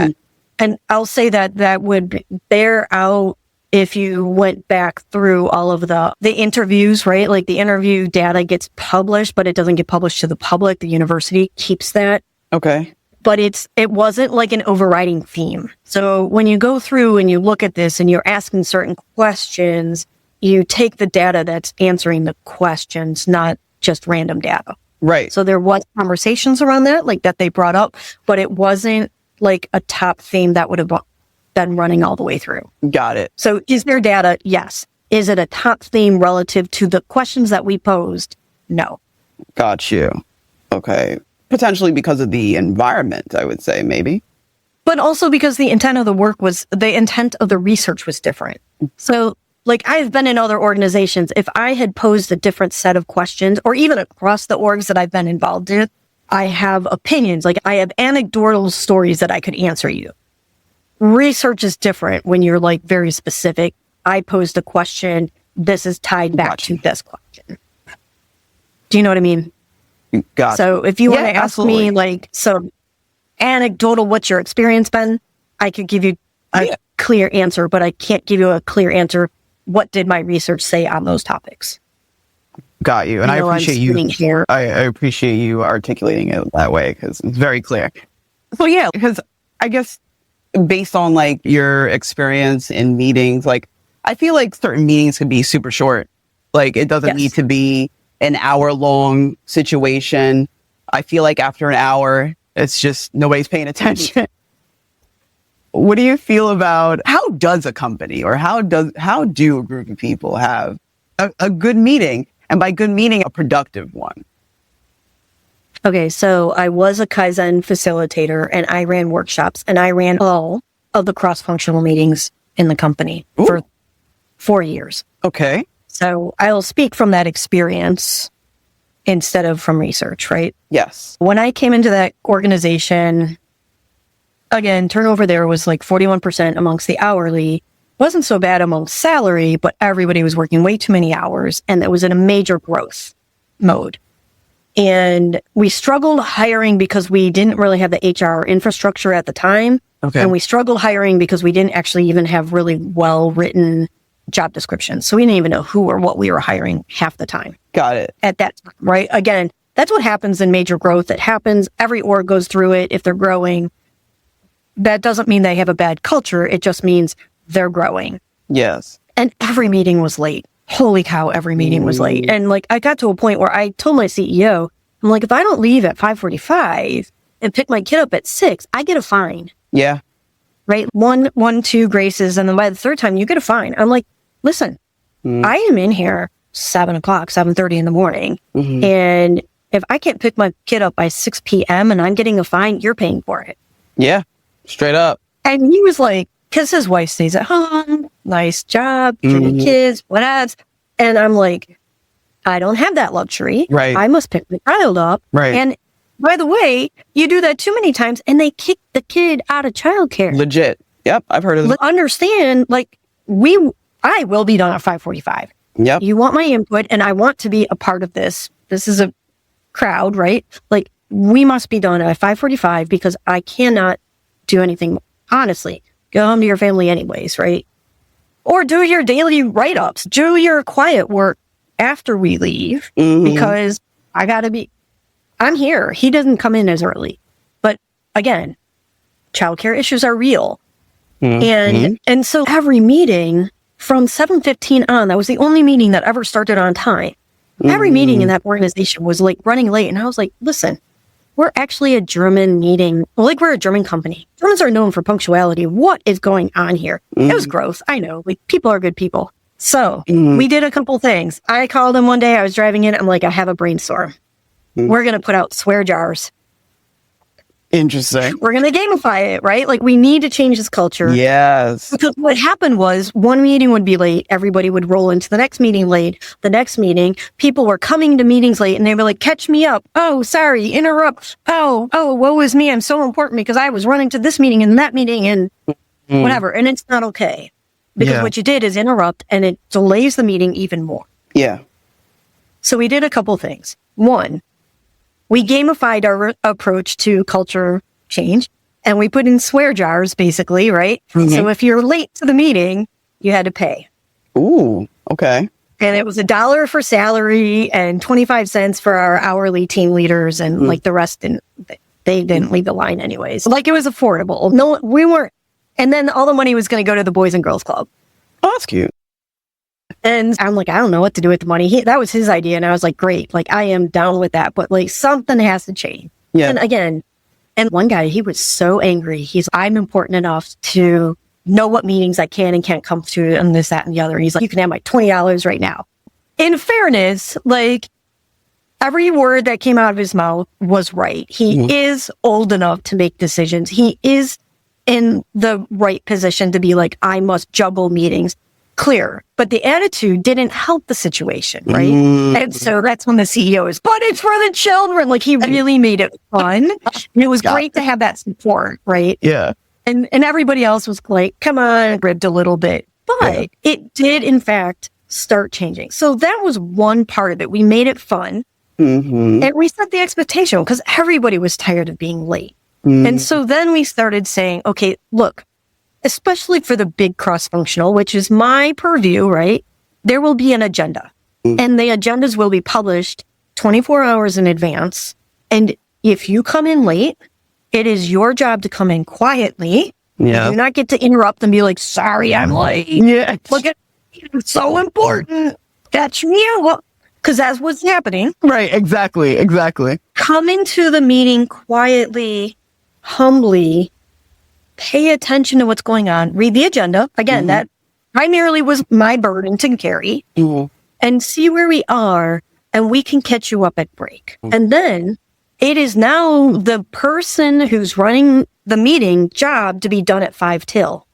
and I'll say that would bear out if you went back through all of the interviews, right? Like the interview data gets published, but it doesn't get published to the public. The university keeps that. Okay. But it wasn't like an overriding theme. So when you go through and you look at this and you're asking certain questions, you take the data that's answering the questions, not just random data. Right. So there was conversations around that, like that they brought up, but it wasn't like a top theme that would have been running all the way through. Got it. So is there data? Yes. Is it a top theme relative to the questions that we posed? No. Got you. Okay. Potentially because of the environment, I would say, maybe. But also because the intent of the research was different. So like I've been in other organizations, if I had posed a different set of questions, or even across the orgs that I've been involved in, I have opinions. Like I have anecdotal stories that I could answer you. Research is different when you're like very specific. I posed a question. This is tied back to this question. Do you know what I mean? Got so if you want to ask me like some anecdotal, what's your experience been? I could give you a clear answer, but I can't give you a clear answer. What did my research say on those topics? Got you. And I appreciate you. I appreciate you articulating it that way because it's very clear. Well, yeah, because I guess based on like your experience in meetings, like I feel like certain meetings can be super short. Like it doesn't need to be an hour-long situation. I feel like after an hour, it's just nobody's paying attention. What do you feel about how does a company or how do a group of people have a good meeting? And by good meaning, a productive one. Okay, so I was a Kaizen facilitator and I ran workshops and I ran all of the cross-functional meetings in the company for 4 years. Okay. So I'll speak from that experience instead of from research, right? Yes. When I came into that organization, again, turnover there was like 41% amongst the hourly. Wasn't so bad amongst salary, but everybody was working way too many hours and it was in a major growth mode. And we struggled hiring because we didn't really have the HR infrastructure at the time. Okay. And we struggled hiring because we didn't actually even have really well-written job descriptions. So we didn't even know who or what we were hiring half the time. Got it. At that time, right? Again, that's what happens in major growth. It happens. Every org goes through it if they're growing. That doesn't mean they have a bad culture. It just means they're growing. Yes. And every meeting was late. holy cow, every meeting was late. And like, I got to a point where I told my CEO, I'm like, if I don't leave at 5:45 and pick my kid up at 6, I get a fine. Yeah. Right? Two graces. And then by the third time, you get a fine. I'm like, listen, I am in here 7 o'clock, 7:30 in the morning. And if I can't pick my kid up by 6 p.m. and I'm getting a fine, you're paying for it. Yeah. Straight up. And he was like, because his wife stays at home, nice job, 3 kids, whatevs. And I'm like, I don't have that luxury. Right. I must pick the child up. Right. And by the way, you do that too many times and they kick the kid out of childcare. Legit. Yep. I've heard of it. Understand, like, I will be done at 5:45. Yep. You want my input and I want to be a part of this. This is a crowd, right? Like, we must be done at 5:45 because I cannot do anything. Honestly, go home to your family anyways, right? Or do your daily write-ups. Do your quiet work after we leave because I'm here. He doesn't come in as early. But again, childcare issues are real. And so every meeting from 7:15 on, that was the only meeting that ever started on time. Every meeting in that organization was like running late. And I was like, listen, we're actually a German meeting. Like, we're a German company. Germans are known for punctuality. What is going on here? It was gross. I know. Like, people are good people. So we did a couple things. I called him one day. I was driving in. I'm like, I have a brainstorm. We're going to put out swear jars. Interesting. We're going to gamify it, right? Like, we need to change this culture. Yes. Because what happened was one meeting would be late. Everybody would roll into the next meeting late. The next meeting, people were coming to meetings late and they were like, catch me up. Oh, sorry, interrupt. Oh, woe is me. I'm so important because I was running to this meeting and that meeting and whatever. And it's not okay. Because what you did is interrupt and it delays the meeting even more. Yeah. So we did a couple things. One, we gamified our approach to culture change and we put in swear jars, basically, right? So if you're late to the meeting, you had to pay. Ooh, okay. And it was $1 for salary and 25 cents for our hourly team leaders. And like the rest they didn't leave the line anyways. Like, it was affordable. No, we weren't. And then all the money was going to go to the Boys and Girls Club. Oh, that's cute. And I'm like, I don't know what to do with the money. That was his idea. And I was like, great. Like, I am down with that. But like, something has to change. Yeah. And again, and one guy, he was so angry. I'm important enough to know what meetings I can and can't come to and this, that, and the other. And he's like, you can have my $20 right now. In fairness, like, every word that came out of his mouth was right. He is old enough to make decisions. He is in the right position to be like, I must juggle meetings. Clear. But the attitude didn't help the situation, right? And so that's when the CEO is, but it's for the children. Like, he really made it fun. And it was great to have that support, right? Yeah. And everybody else was like, come on, ribbed a little bit. But it did, in fact, start changing. So that was one part of it. We made it fun. And we set the expectation because everybody was tired of being late. And so then we started saying, okay, look, especially for the big cross-functional, which is my purview, right? There will be an agenda. And the agendas will be published 24 hours in advance. And if you come in late, it is your job to come in quietly. Yeah. You do not get to interrupt and be like, sorry, I'm late. Yeah. Look at it's so important. Catch me up. Because that's what's happening. Right. Exactly. Come into the meeting quietly, humbly, pay attention to what's going on, read the agenda. Again, that primarily was my burden to carry, and see where we are, and we can catch you up at break. And then it is now the person who's running the meeting job to be done at 5 till.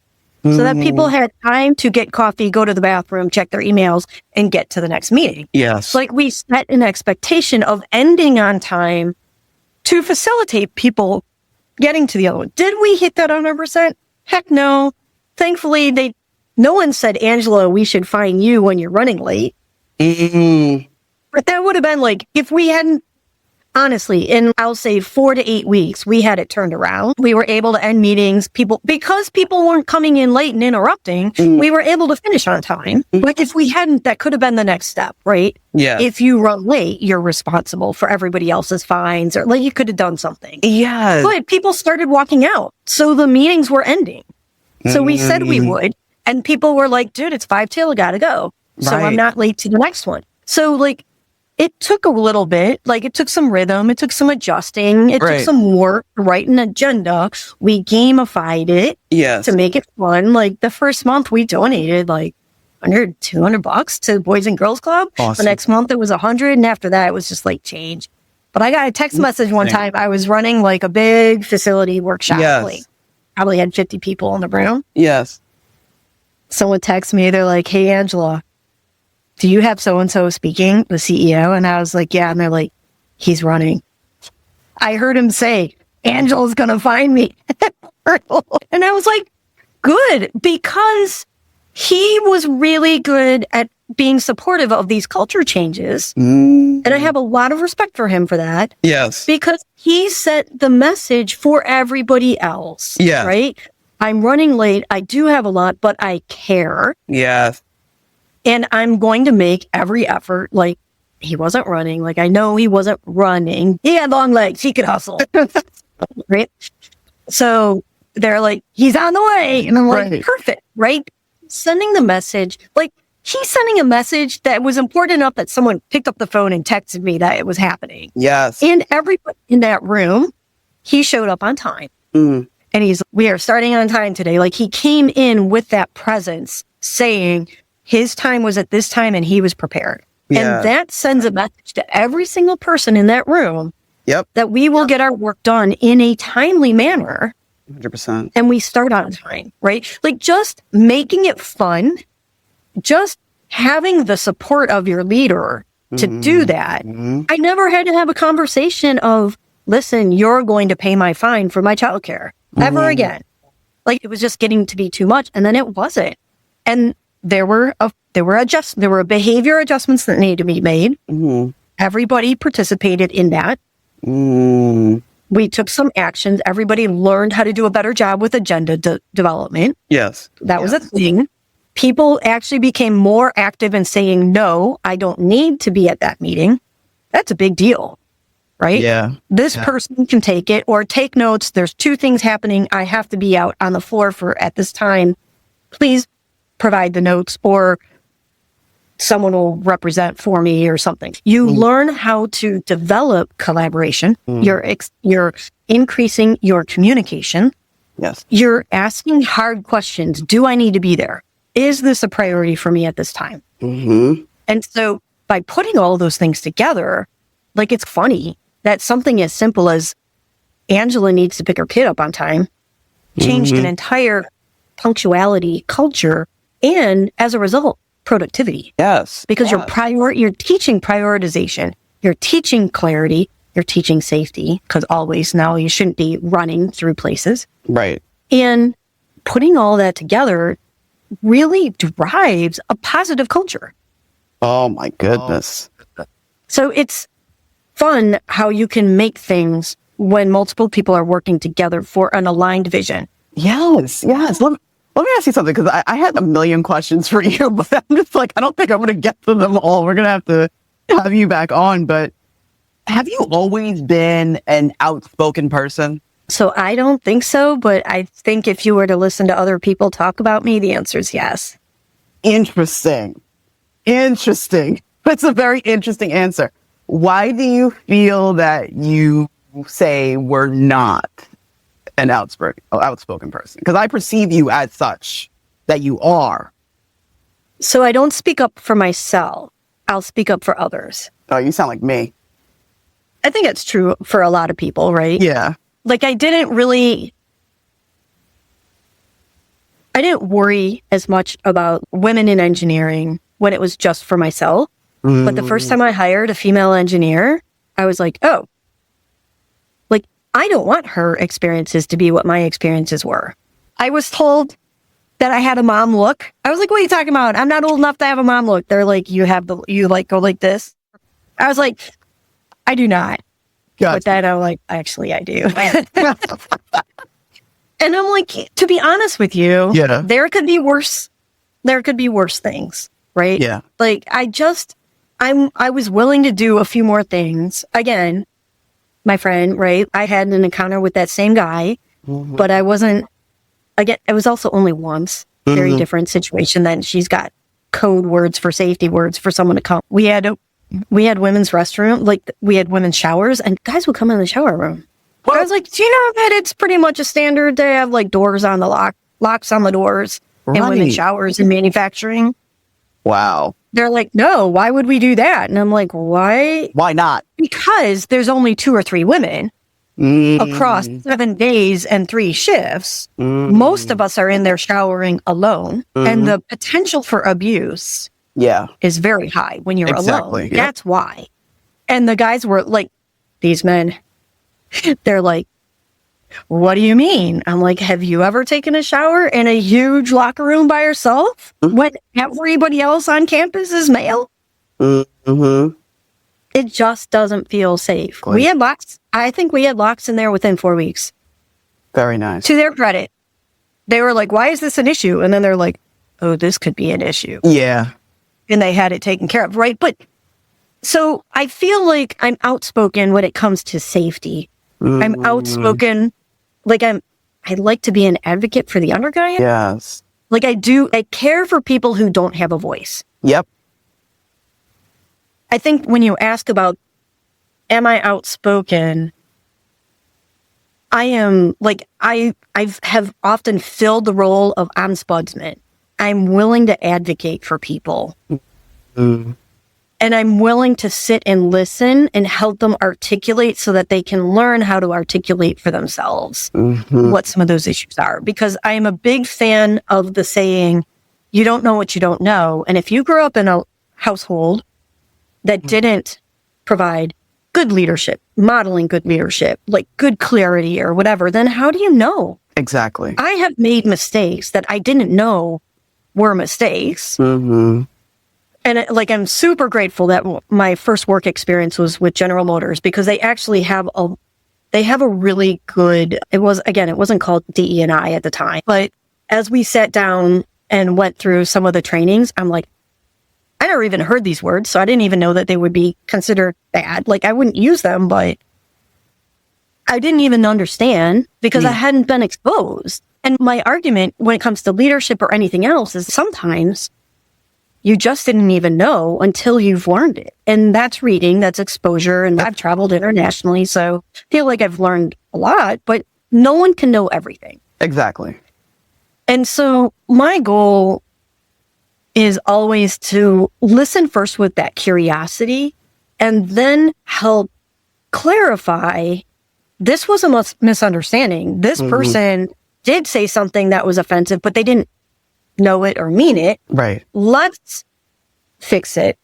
So that people had time to get coffee, go to the bathroom, check their emails, and get to the next meeting. Yes. Like, we set an expectation of ending on time to facilitate people getting to the other one. Did we hit that 100%? Heck no. Thankfully, no one said, Angela, we should fine you when you're running late. But that would have been like, if we hadn't, honestly, in I'll say 4 to 8 weeks, we had it turned around. We were able to end meetings. Because people weren't coming in late and interrupting, we were able to finish on time. Like, if we hadn't, that could have been the next step, right? Yeah. If you run late, you're responsible for everybody else's fines, or like, you could have done something. Yeah. But people started walking out. So the meetings were ending. So we said we would. And people were like, dude, it's 5 till, gotta go. So I'm not late to the next one. So like, it took a little bit, like it took some rhythm, it took some adjusting, it took some work to write an agenda. We gamified it to make it fun. Like the first month we donated like $100-$200 to the Boys and Girls Club. Awesome. The next month it was 100, and after that it was just like change. But I got a text message one time. I was running like a big facility workshop. Like probably had 50 people in the room. Someone texted me. They're like, "Hey, Angela, do you have so-and-so speaking, the CEO?" And I was like, "Yeah." And they're like, "He's running." I heard him say, "Angela's going to find me." And I was like, good, because he was really good at being supportive of these culture changes. And I have a lot of respect for him for that. Because he set the message for everybody else. Right? I'm running late. I do have a lot, but I care. And I'm going to make every effort. Like, he wasn't running. Like, I know he wasn't running. He had long legs. He could hustle. Right? So they're like, "He's on the way." And I'm like, perfect. Right? Sending the message. Like, he's sending a message that was important enough that someone picked up the phone and texted me that it was happening. And everybody in that room, he showed up on time. And we are starting on time today. Like, he came in with that presence saying, his time was at this time and he was prepared. And that sends a message to every single person in that room that we will get our work done in a timely manner. 100%. And we start on time, right? Like, just making it fun, just having the support of your leader to do that. I never had to have a conversation of, "Listen, you're going to pay my fine for my childcare," ever again. Like, it was just getting to be too much. And then it wasn't. And there were behavior adjustments that needed to be made. Everybody participated in that. We took some actions. Everybody learned how to do a better job with agenda development. That was a thing. People actually became more active in saying, "No, I don't need to be at that meeting." That's a big deal, right? This person can take it or take notes. There's 2 things happening. I have to be out on the floor at this time. Please provide the notes, or someone will represent for me or something. You learn how to develop collaboration. You're increasing your communication. You're asking hard questions. Do I need to be there? Is this a priority for me at this time? And so by putting all those things together, like, it's funny that something as simple as Angela needs to pick her kid up on time changed an entire punctuality culture, and as a result, productivity. Because you're teaching prioritization, you're teaching clarity, you're teaching safety, because always now you shouldn't be running through places. And putting all that together really drives a positive culture. Oh my goodness. So it's fun how you can make things when multiple people are working together for an aligned vision. Let me ask you something, because I had a million questions for you, but I'm just like, I don't think I'm going to get to them all. We're going to have to have you back on. But have you always been an outspoken person? So I don't think so, but I think if you were to listen to other people talk about me, the answer is yes. Interesting. That's a very interesting answer. Why do you feel that you say we're not an outspoken person? Because I perceive you as such, that you are. So I don't speak up for myself. I'll speak up for others. Oh, you sound like me. I think it's true for a lot of people, right? Like, I didn't worry as much about women in engineering when it was just for myself. But the first time I hired a female engineer, I was like, oh, like, I don't want her experiences to be what my experiences were. I was told that I had a mom look. I was like, what are you talking about? I'm not old enough to have a mom look. They're like, you like go like this. I was like, I do not. Gotcha. But then I'm like, actually, I do. And I'm like, to be honest with you, there could be worse. There could be worse things, right? Like, I was willing to do a few more things. Again, my friend, right? I had an encounter with that same guy, but I wasn't, again, it was also only once. Very different situation than she's got code words for safety words for someone to come. We had women's restroom, like we had women's showers, and guys would come in the shower room. What? I was like, do you know that it's pretty much a standard to have like doors on the locks on the doors in women's showers in manufacturing? Wow. They're like, no, why would we do that? And I'm like, why? Why not? Because there's only 2 or 3 women across 7 days and 3 shifts. Most of us are in there showering alone. And the potential for abuse is very high when you're alone. Yep. That's why. And the guys were like, these men, they're like, what do you mean? I'm like, have you ever taken a shower in a huge locker room by yourself when everybody else on campus is male? Mm-hmm. It just doesn't feel safe. We had locks. I think we had locks in there within 4 weeks. Very nice. To their credit, they were like, why is this an issue? And then they're like, oh, this could be an issue. Yeah. And they had it taken care of, right? But so I feel like I'm outspoken when it comes to safety. I'm outspoken. Like I like to be an advocate for the underguy. Yes. Like I care for people who don't have a voice. Yep. I think when you ask about, am I outspoken? I am, like, I have often filled the role of ombudsman. I'm willing to advocate for people. And I'm willing to sit and listen and help them articulate so that they can learn how to articulate for themselves what some of those issues are. Because I am a big fan of the saying, you don't know what you don't know. And if you grew up in a household that didn't provide good leadership, modeling good leadership, like good clarity or whatever, then how do you know? Exactly. I have made mistakes that I didn't know were mistakes. And I'm super grateful that my first work experience was with General Motors because they actually have a really good, it wasn't called DE&I at the time, but as we sat down and went through some of the trainings, I'm like, I never even heard these words, so I didn't even know that they would be considered bad. Like I wouldn't use them, but I didn't even understand because I hadn't been exposed. And my argument when it comes to leadership or anything else is sometimes you just didn't even know until you've learned it. And that's reading, that's exposure. And I've traveled internationally, so I feel like I've learned a lot, but no one can know everything. Exactly. And so my goal is always to listen first with that curiosity and then help clarify this was a misunderstanding. This person did say something that was offensive, but they didn't know it or mean it. Right. Let's fix it.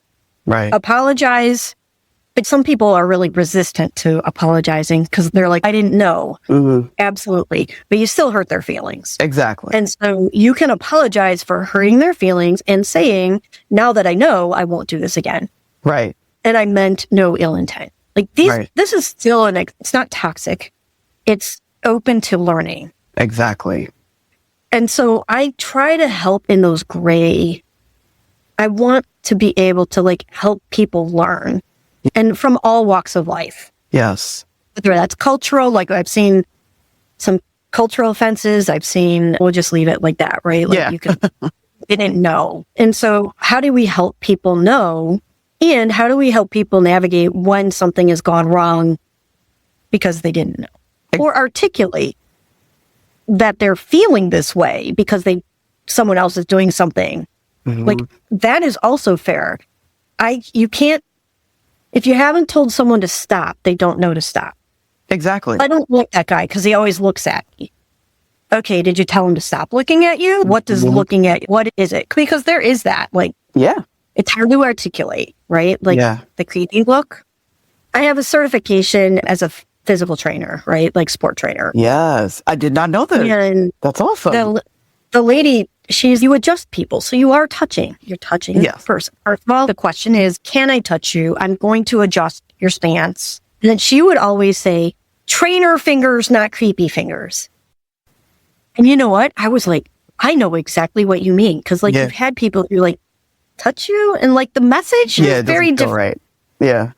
Right. Apologize. But some people are really resistant to apologizing because they're like, I didn't know. Absolutely. But you still hurt their feelings. Exactly. And so you can apologize for hurting their feelings and saying, now that I know, I won't do this again. Right. And I meant no ill intent. Like this is still it's not toxic. It's open to learning. Exactly. And so I try to help in those gray. I want to be able to help people learn and from all walks of life. Yes. Whether that's cultural, I've seen some cultural offenses. We'll just leave it like that, right? You didn't know. And so how do we help people know? And how do we help people navigate when something has gone wrong because they didn't know? Or articulate that they're feeling this way because someone else is doing something. That is also fair. You can't, if you haven't told someone to stop, they don't know to stop. Exactly. I don't like that guy because he always looks at me. Okay, did you tell him to stop looking at you? What does looking at, what is it? Because there is that, it's hard to articulate, right? The creepy look. I have a certification as a physical trainer, right? Sport trainer. Yes. I did not know that. And that's awesome. The lady, you adjust people. So you are touching. You're touching the person. First of all, the question is, can I touch you? I'm going to adjust your stance. And then she would always say, trainer fingers, not creepy fingers. And you know what? I was like, I know exactly what you mean. Because you've had people who touch you and the message is very different. Right. Yeah.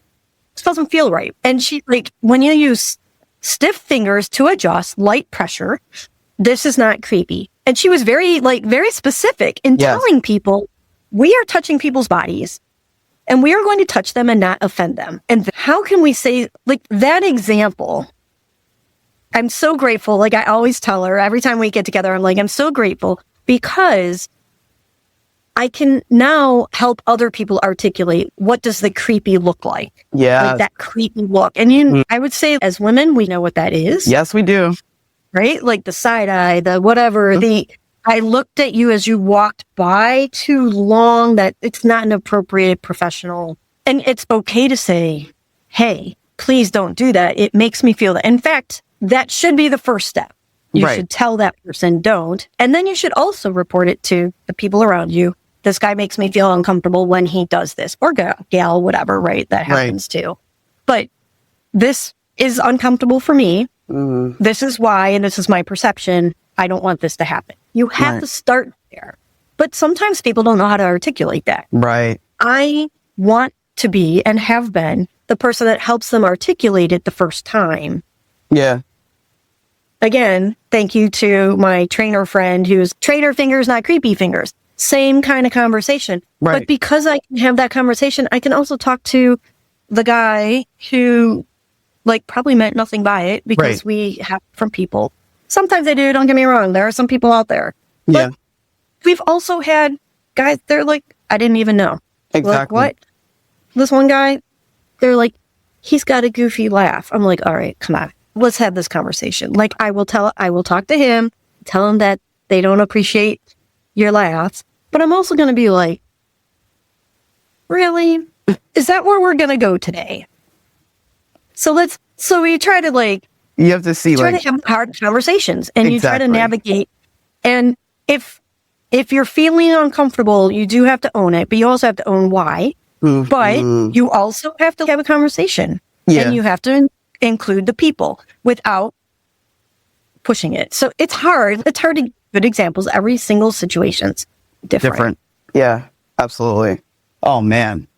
This doesn't feel right. And she when you use stiff fingers to adjust light pressure, this is not creepy. And she was very specific in telling people we are touching people's bodies and we are going to touch them and not offend them. And how can we say, like, that example? I'm so grateful. Like, I always tell her every time we get together, I'm like, I'm so grateful because I can now help other people articulate what does the creepy look like. Yeah. Like that creepy look. And I would say as women, we know what that is. Yes, we do. Right? Like the side eye, the whatever, I looked at you as you walked by too long, that it's not an appropriate professional. And it's okay to say, hey, please don't do that. It makes me feel that. In fact, that should be the first step. You should tell that person don't. And then you should also report it to the people around you. This guy makes me feel uncomfortable when he does this, or gal, whatever, right? That happens too. But this is uncomfortable for me. Mm-hmm. This is why, and this is my perception. I don't want this to happen. You have to start there. But sometimes people don't know how to articulate that. Right. I want to be and have been the person that helps them articulate it the first time. Yeah. Again, thank you to my trainer friend who's trainer fingers, not creepy fingers. Same kind of conversation. Right. But because I can have that conversation, I can also talk to the guy who, like, probably meant nothing by it because we have from people. Sometimes they do, don't get me wrong. There are some people out there. But we've also had guys, they're like, I didn't even know. Exactly. Like, what? This one guy, they're like, he's got a goofy laugh. I'm like, all right, come on. Let's have this conversation. Like, I will talk to him, tell him that they don't appreciate your laugh. But I'm also going to be like, really? Is that where we're going to go today? So we try to, like, you have to see, try to have hard conversations and you try to navigate. And if you're feeling uncomfortable, you do have to own it, but you also have to own why. Mm-hmm. But you also have to have a conversation and you have to include the people without pushing it. So it's hard. It's hard to give good examples. Every single situation's different. Yeah, absolutely. Oh man.